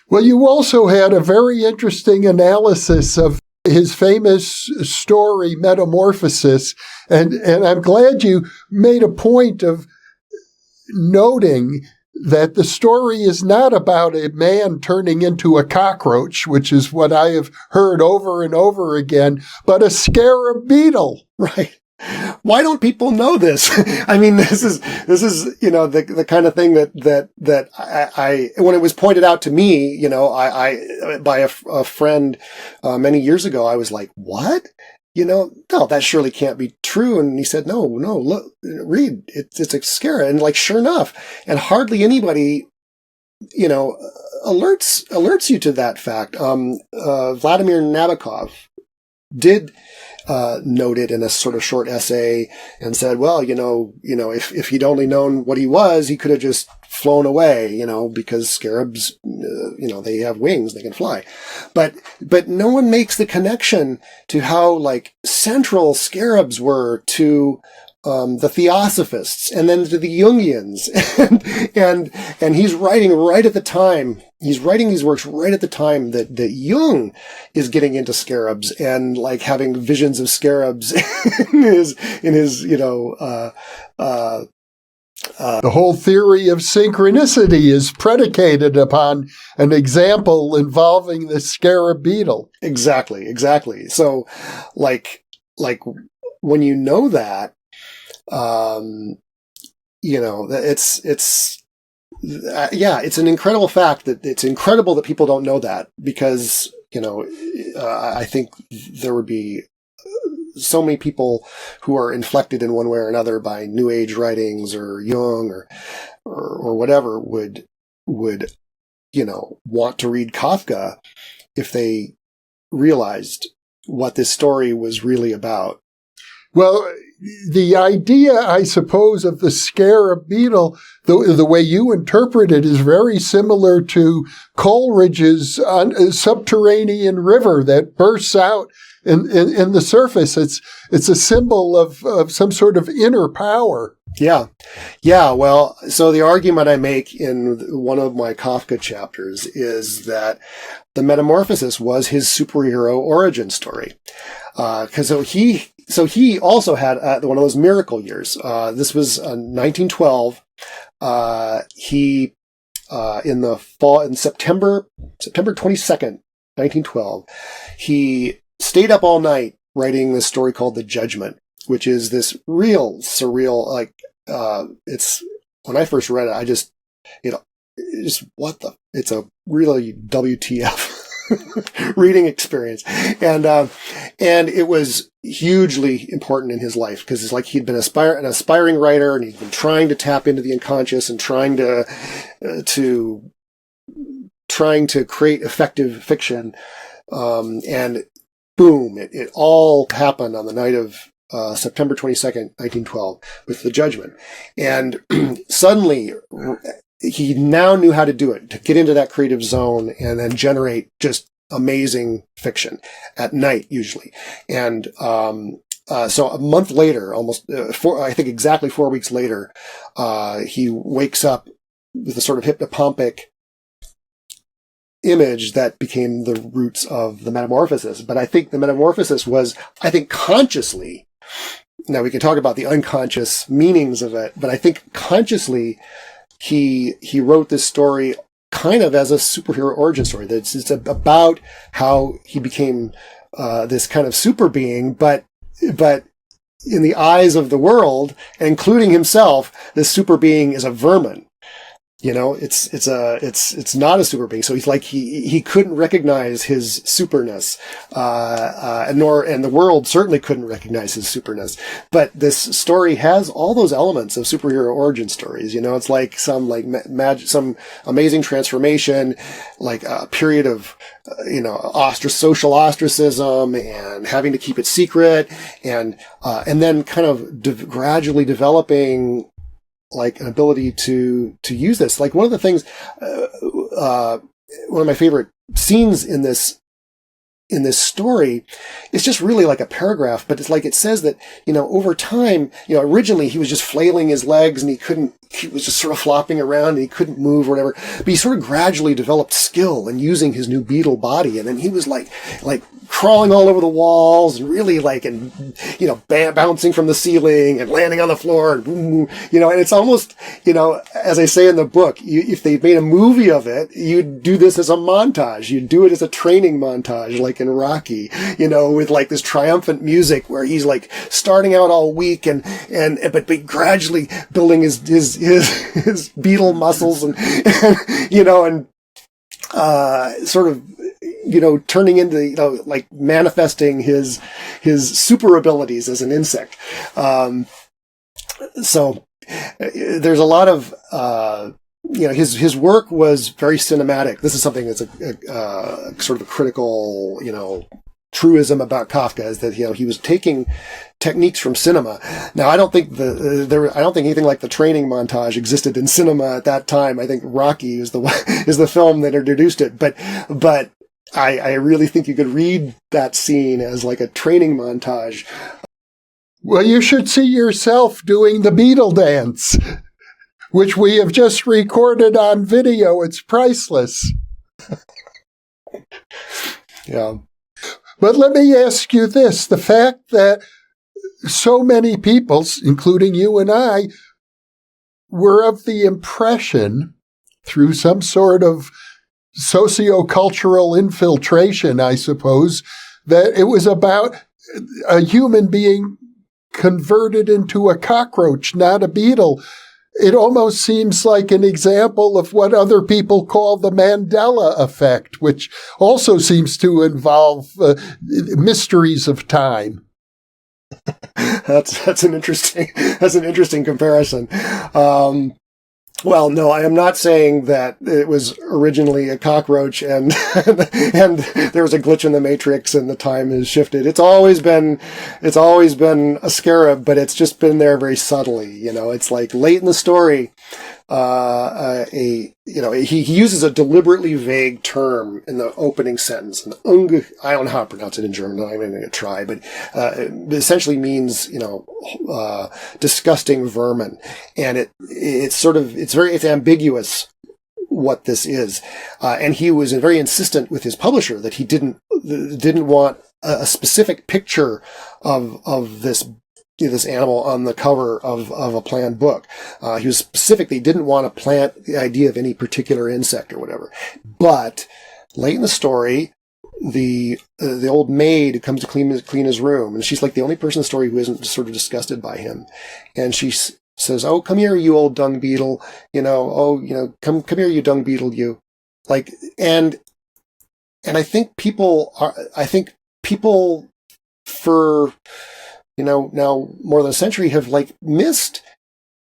Well, you also had a very interesting analysis of his famous story, Metamorphosis, and I'm glad you made a point of noting that the story is not about a man turning into a cockroach, which is what I have heard over and over again, but a scarab beetle. Right. Why don't people know this? I mean, this is the kind of thing that I when it was pointed out to me, I by a friend many years ago, I was like, what? No, that surely can't be true. And he said, no, look, read, it's a scarab. And like, sure enough, and hardly anybody, alerts you to that fact. Vladimir Nabokov did note it in a sort of short essay and said, well, if he'd only known what he was, he could have just flown away, because scarabs, they have wings, they can fly. But no one makes the connection to how like central scarabs were to the Theosophists and then to the Jungians. and he's writing right at the time, he's writing these works right at the time that Jung is getting into scarabs and like having visions of scarabs in his the whole theory of synchronicity is predicated upon an example involving the scarab beetle. Exactly. So like when you know that, it's an incredible fact that it's incredible that people don't know that because, I think there would be so many people who are inflected in one way or another by New Age writings or Jung or whatever would, want to read Kafka if they realized what this story was really about. Well, the idea, I suppose, of the scarab beetle, the way you interpret it, is very similar to Coleridge's subterranean river that bursts out in the surface. It's a symbol of some sort of inner power. Yeah. Well, so the argument I make in one of my Kafka chapters is that the Metamorphosis was his superhero origin story. So he also had one of those miracle years. This was 1912. He in the fall, in September 22nd, 1912, he stayed up all night writing this story called The Judgment, which is this real surreal, like, it's, when I first read it, it's a really WTF reading experience. And it was hugely important in his life because it's like he'd been an aspiring writer and he'd been trying to tap into the unconscious and trying to create effective fiction. And boom, it all happened on the night of September 22nd, 1912 with The Judgment. And suddenly he now knew how to do it, to get into that creative zone and then generate just amazing fiction at night, usually. And so a month later, I think exactly 4 weeks later, he wakes up with a sort of hypnopompic image that became the roots of the Metamorphosis. But I think the Metamorphosis was, consciously, now we can talk about the unconscious meanings of it, but I think consciously he wrote this story kind of as a superhero origin story. It's about how he became this kind of super being, but in the eyes of the world, including himself, this super being is a vermin. You know, it's not a super being. So he's like, he couldn't recognize his superness, and the world certainly couldn't recognize his superness. But this story has all those elements of superhero origin stories. You know, it's like some some amazing transformation, like a period of, social ostracism and having to keep it secret and then kind of gradually developing like an ability to use this. Like one of the things, one of my favorite scenes in this story is just really like a paragraph, but it's like it says that, over time, originally he was just flailing his legs and he was just sort of flopping around and he couldn't move or whatever. But he sort of gradually developed skill in using his new beetle body. And then he was like crawling all over the walls and really bouncing from the ceiling and landing on the floor and boom, and it's almost, as I say in the book, if they made a movie of it, you'd do this as a montage. You'd do it as a training montage, like in Rocky, with like this triumphant music where he's like starting out all weak but gradually building his beetle muscles and sort of, turning into, like manifesting his super abilities as an insect. So there's a lot of, his work was very cinematic. This is something that's a sort of a critical, truism about Kafka is that, he was taking techniques from cinema. Now, I don't think I don't think anything like the training montage existed in cinema at that time. I think Rocky is the film that introduced it. But I really think you could read that scene as like a training montage. Well, you should see yourself doing the beetle dance, which we have just recorded on video. It's priceless. Yeah. But let me ask you this. The fact that so many people, including you and I, were of the impression through some sort of sociocultural infiltration, I suppose, that it was about a human being converted into a cockroach, not a beetle. It almost seems like an example of what other people call the Mandela effect, which also seems to involve mysteries of time. That's an interesting comparison. Well, no, I am not saying that it was originally a cockroach and there was a glitch in the matrix and the time has shifted. It's always been a scarab, but it's just been there very subtly. It's like late in the story, he uses a deliberately vague term in the opening sentence. I don't know how to pronounce it in German. I'm not even going to try, but it essentially means, disgusting vermin. And it's ambiguous what this is. And he was very insistent with his publisher that he didn't want a specific picture of this animal on the cover of a planned book. He was specific. He didn't want to plant the idea of any particular insect or whatever. But late in the story, the old maid who comes to clean his room, and she's like the only person in the story who isn't sort of disgusted by him, and she says, "Oh, come here, you old dung beetle, come here, you dung beetle, you," like, and I think people for now more than a century have like missed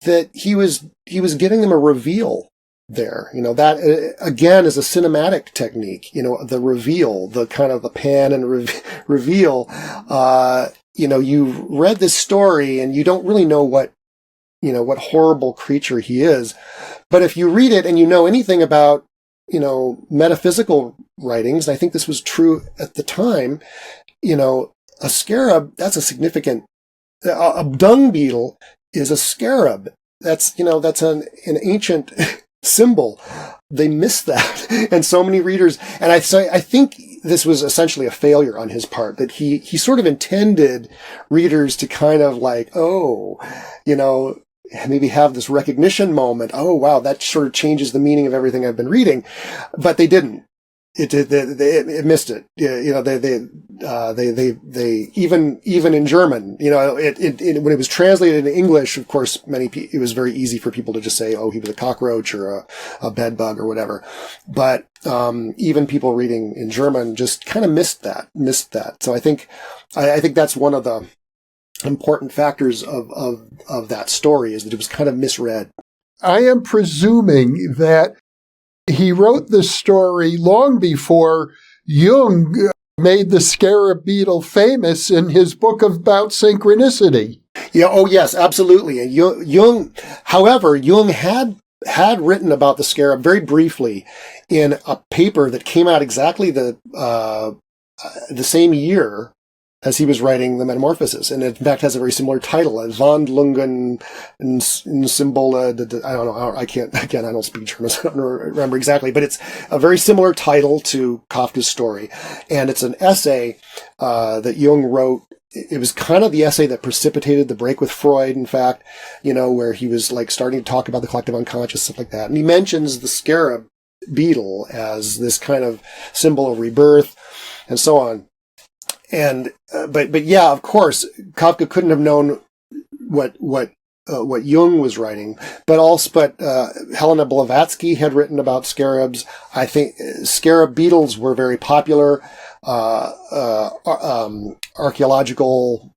that he was giving them a reveal there. That again is a cinematic technique, the reveal, the kind of the pan and reveal. You've read this story and you don't really know what horrible creature he is. But if you read it and you know anything about, metaphysical writings, and I think this was true at the time, a scarab, that's a significant, a dung beetle is a scarab. That's an ancient symbol. They missed that. And so many readers, and I think this was essentially a failure on his part, that he sort of intended readers to kind of like, maybe have this recognition moment. Oh, wow, that sort of changes the meaning of everything I've been reading. But they didn't. It missed it. They even in German, when it was translated in English, of course, it was very easy for people to just say, oh, he was a cockroach or a bed bug or whatever. But, even people reading in German just kind of missed that. So I think that's one of the important factors of that story, is that it was kind of misread. I am presuming that he wrote this story long before Jung made the scarab beetle famous in his book about synchronicity. Yeah. Oh, yes, absolutely. And Jung had written about the scarab very briefly in a paper that came out exactly the same year as he was writing the Metamorphosis, and in fact has a very similar title, Wandlungen and Symbol. I don't know. I don't speak German, so I don't remember exactly, but it's a very similar title to Kafka's story, and it's an essay that Jung wrote. It was kind of the essay that precipitated the break with Freud, in fact, where he was like starting to talk about the collective unconscious, stuff like that, and he mentions the scarab beetle as this kind of symbol of rebirth, and so on. And, but yeah, of course, Kafka couldn't have known what Jung was writing, but Helena Blavatsky had written about scarabs. I think scarab beetles were very popular, archaeological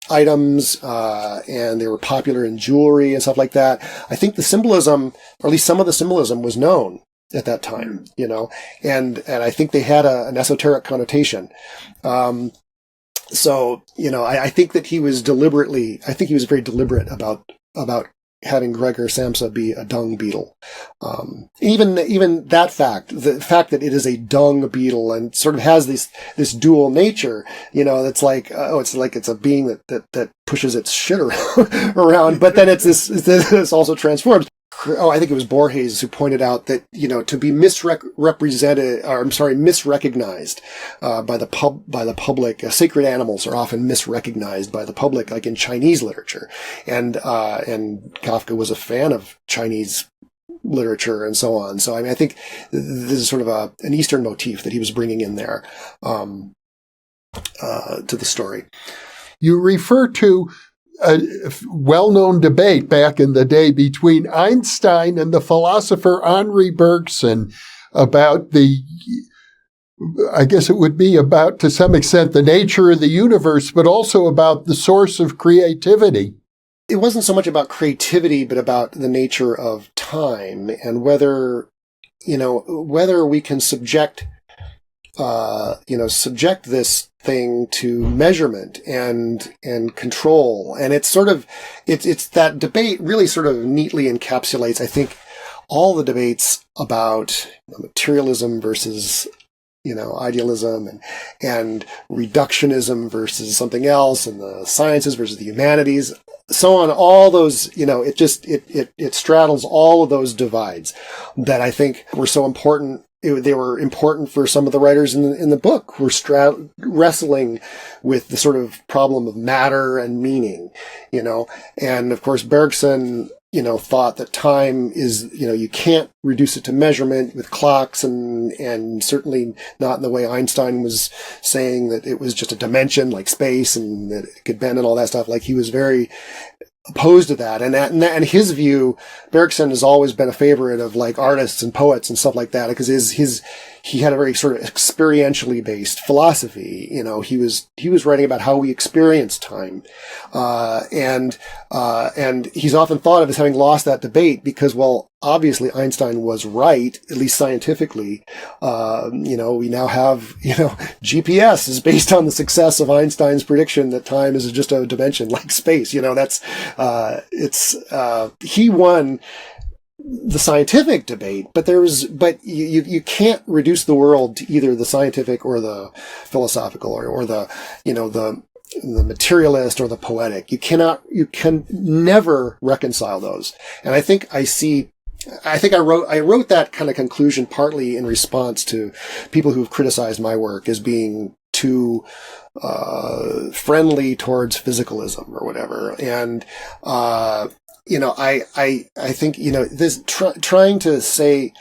items, and they were popular in jewelry and stuff like that. I think the symbolism, or at least some of the symbolism, was known at that time, and I think they had an esoteric connotation. So, I think that he was very deliberate about having Gregor Samsa be a dung beetle. Even that fact, the fact that it is a dung beetle and sort of has this dual nature, that's like, it's a being that pushes its shit around, but then it's also transforms. I think it was Borges who pointed out that, to be misrecognized by the public, sacred animals are often misrecognized by the public, like in Chinese literature. And Kafka was a fan of Chinese literature and so on. So, I think this is sort of an Eastern motif that he was bringing in there, to the story. You refer to a well-known debate back in the day between Einstein and the philosopher Henri Bergson about I guess it would be about, to some extent, the nature of the universe, but also about the source of creativity. It wasn't so much about creativity, but about the nature of time and whether we can subject this thing to measurement and control. And it's that debate really sort of neatly encapsulates, I think, all the debates about materialism versus, idealism and reductionism versus something else, and the sciences versus the humanities, so on. All those, it straddles all of those divides that I think were so important. They were important for some of the writers in the book who were wrestling with the sort of problem of matter and meaning, and of course Bergson thought that time is, you can't reduce it to measurement with clocks, and certainly not in the way Einstein was saying that it was just a dimension like space and that it could bend and all that stuff. Like, he was very opposed to that. And his view, Bergson has always been a favorite of like artists and poets and stuff like that, because he had a very sort of experientially based philosophy. He was writing about how we experience time. And he's often thought of as having lost that debate because, well, obviously Einstein was right, at least scientifically. We now have, GPS is based on the success of Einstein's prediction that time is just a dimension like space. He won the scientific debate, but you can't reduce the world to either the scientific or the philosophical or the materialist or the poetic. You can never reconcile those. And I think I wrote that kind of conclusion partly in response to people who've criticized my work as being too friendly towards physicalism or whatever. And I think this trying to say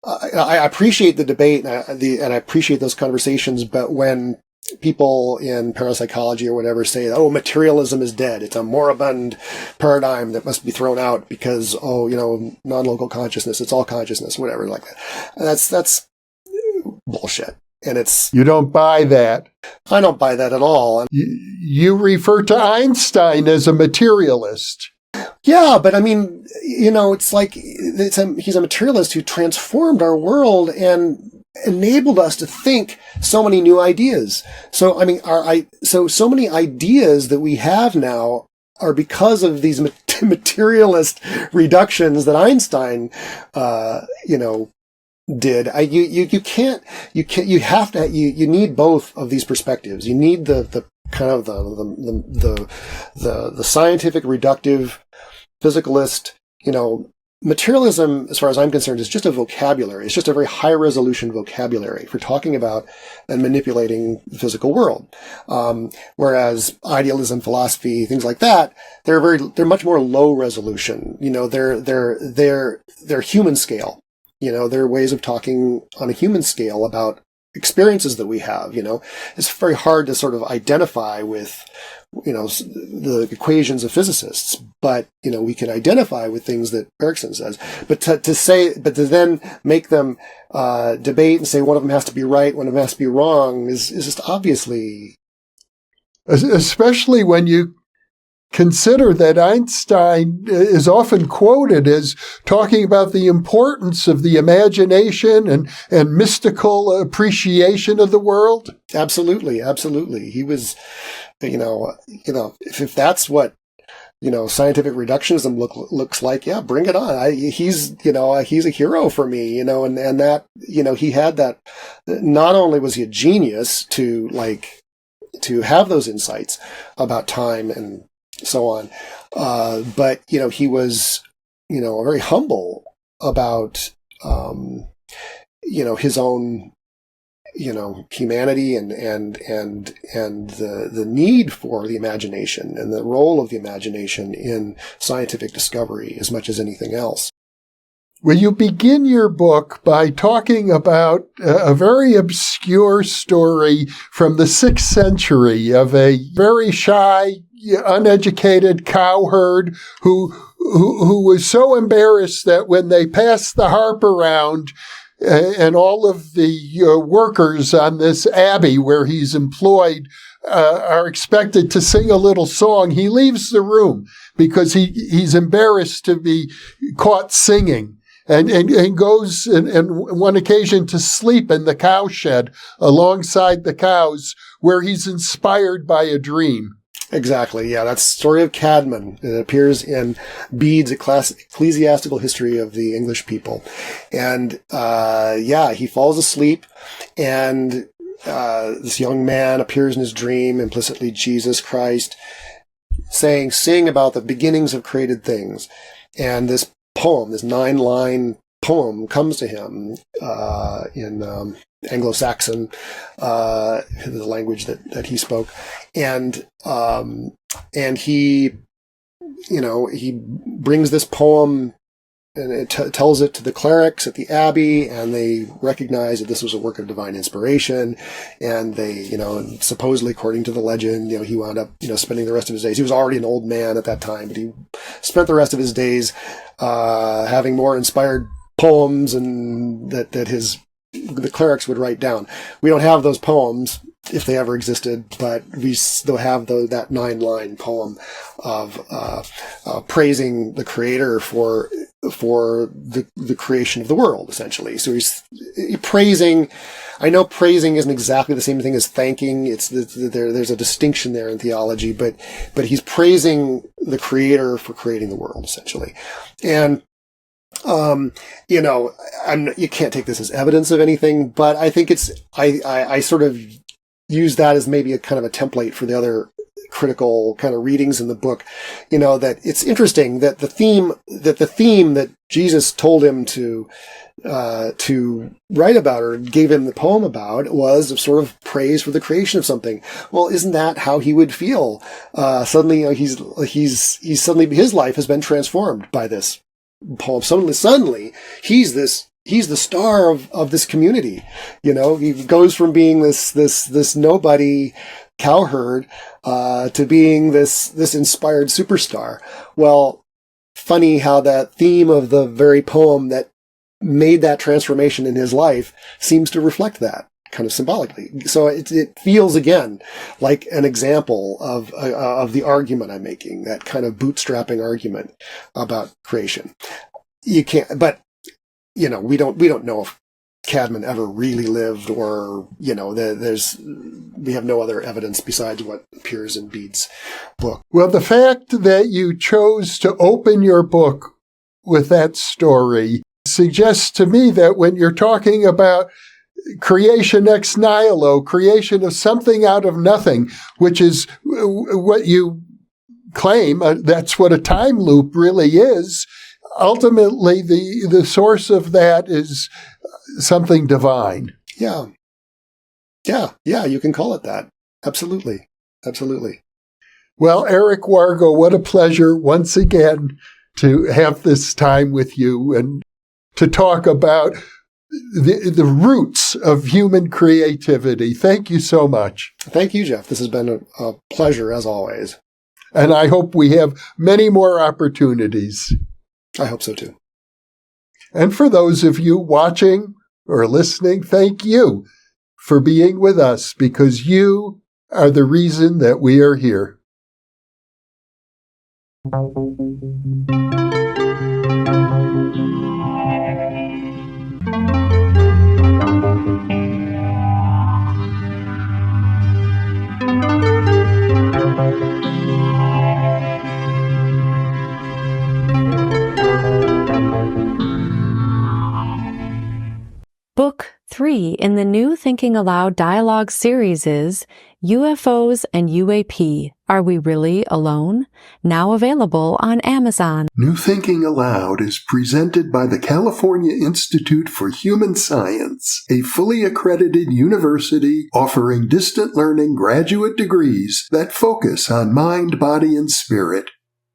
I appreciate the debate and I appreciate those conversations, but when people in parapsychology or whatever say, oh, materialism is dead, it's a moribund paradigm that must be thrown out because, non-local consciousness, it's all consciousness, whatever, like that. That's bullshit. And you don't buy that. I don't buy that at all. You refer to Einstein as a materialist. Yeah, but I mean, it's like he's a materialist who transformed our world and enabled us to think so many new ideas. So, I mean, so many ideas that we have now are because of these materialist reductions that Einstein, did. You need both of these perspectives. You need the kind of the scientific reductive physicalist, materialism, as far as I'm concerned, is just a vocabulary. It's just a very high resolution vocabulary for talking about and manipulating the physical world. Whereas idealism, philosophy, things like that, they're much more low resolution. They're human scale. They're ways of talking on a human scale about experiences that we have. It's very hard to sort of identify with, the equations of physicists, but, we can identify with things that Bergson says. But to then make them debate and say one of them has to be right, one of them has to be wrong is just obviously. Especially when you consider that Einstein is often quoted as talking about the importance of the imagination and mystical appreciation of the world. Absolutely, absolutely. He was, if that's what, scientific reductionism looks like, yeah, bring it on. He's a hero for me, and that, he had that. Not only was he a genius to have those insights about time and so on, but he was very humble about his own humanity and the need for the imagination and the role of the imagination in scientific discovery as much as anything else. Well, you begin your book by talking about a very obscure story from the 6th century of a very shy, uneducated cowherd who was so embarrassed that when they passed the harp around and all of the workers on this abbey where he's employed are expected to sing a little song, he leaves the room because he's embarrassed to be caught singing. And goes on one occasion to sleep in the cowshed alongside the cows where he's inspired by a dream. Exactly. Yeah, that's the story of Caedmon. It appears in Bede's Ecclesiastical History of the English People. And, he falls asleep and, this young man appears in his dream, implicitly Jesus Christ, saying, sing about the beginnings of created things. And this poem, this 9-line poem comes to him, in, Anglo-Saxon, the language that he spoke. And he he brings this poem and it tells it to the clerics at the abbey, and they recognize that this was a work of divine inspiration. And they, supposedly, according to the legend, he wound up, spending the rest of his days. He was already an old man at that time, but he spent the rest of his days having more inspired poems, and that the clerics would write down. We don't have those poems, if they ever existed, but we still have that 9-line poem of praising the creator for the creation of the world, essentially. So he's praising. I know praising isn't exactly the same thing as thanking. There's a distinction there in theology, but he's praising the creator for creating the world, essentially. And you can't take this as evidence of anything, but I think I sort of use that as maybe a kind of a template for the other critical kind of readings in the book. That it's interesting that the theme that Jesus told him to write about, or gave him the poem about, was of sort of praise for the creation of something. Well, isn't that how he would feel? Suddenly, he's suddenly, his life has been transformed by this poem. Suddenly, he's the star of this community. He goes from being this nobody cowherd to being this inspired superstar. Well, funny how that theme of the very poem that made that transformation in his life seems to reflect that kind of symbolically. So it feels again like an example of the argument I'm making, that kind of bootstrapping argument about creation. You can't, but we don't know if Caedmon ever really lived, or we have no other evidence besides what appears in Bede's book. Well, the fact that you chose to open your book with that story suggests to me that when you're talking about creation ex nihilo, creation of something out of nothing, which is what you claim, that's what a time loop really is. Ultimately, the source of that is something divine. Yeah, you can call it that. Absolutely. Well, Eric Wargo, what a pleasure once again to have this time with you and to talk about the roots of human creativity. Thank you so much. Thank you, Jeff. This has been a pleasure, as always. And I hope we have many more opportunities. I hope so, too. And for those of you watching or listening, thank you for being with us, because you are the reason that we are here. Book 3 in the new Thinking Aloud dialogue series is UFOs and UAP, Are We Really Alone? Now available on Amazon. New Thinking Aloud is presented by the California Institute for Human Science, a fully accredited university offering distant learning graduate degrees that focus on mind, body, and spirit.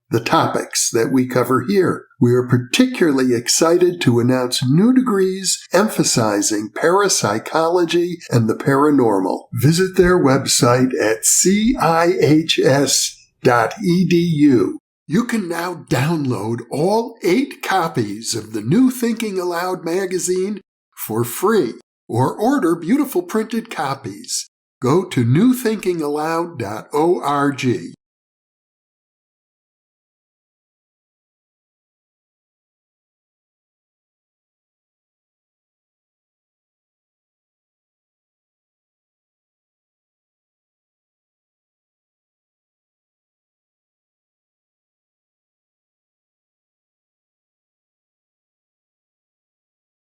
The topics that we cover here. We are particularly excited to announce new degrees emphasizing parapsychology and the paranormal. Visit their website at cihs.edu. You can now download all 8 copies of the New Thinking Aloud magazine for free, or order beautiful printed copies. Go to newthinkingaloud.org.